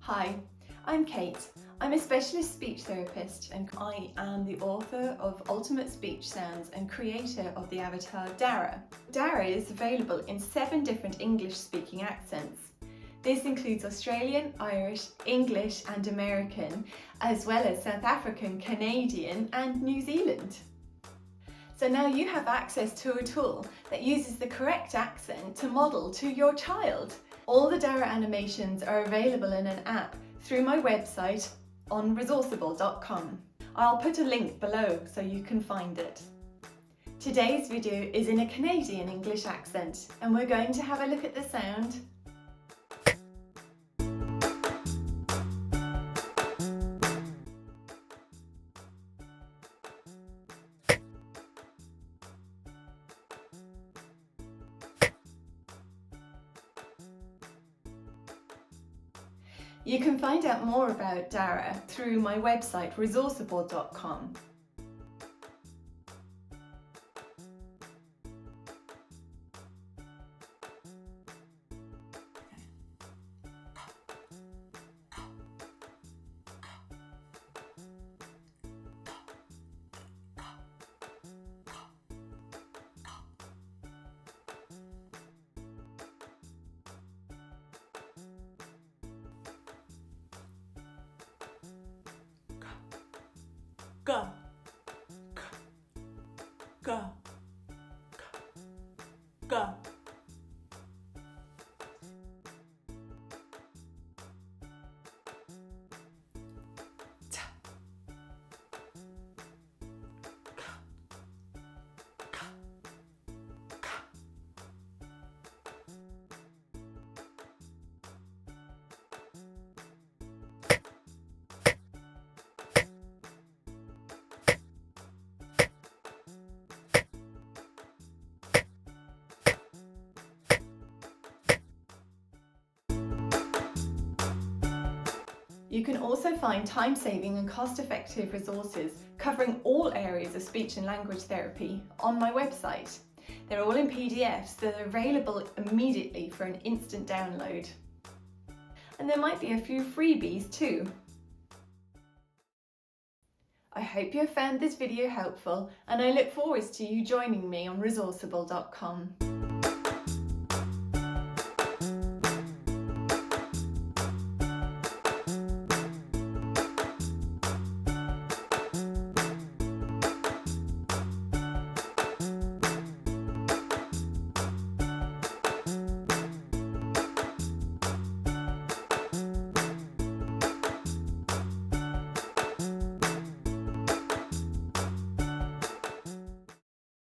Hi, I'm Kate. I'm a specialist speech therapist and I am the author of Ultimate Speech Sounds and creator of the avatar DARA. DARA is available in 7 different English-speaking accents. This includes Australian, Irish, English and American, as well as South African, Canadian and New Zealand. So now you have access to a tool that uses the correct accent to model to your child. All the DARA animations are available in an app through my website on Resourceible.com. I'll put a link below so you can find it. Today's video is in a Canadian English accent and we're going to have a look at the sound. You can find out more about DARA through my website Resourceible.com. Go, go, go. You can also find time-saving and cost-effective resources covering all areas of speech and language therapy on my website. They're all in PDFs that are available immediately for an instant download. And there might be a few freebies too. I hope you have found this video helpful and I look forward to you joining me on Resourceible.com.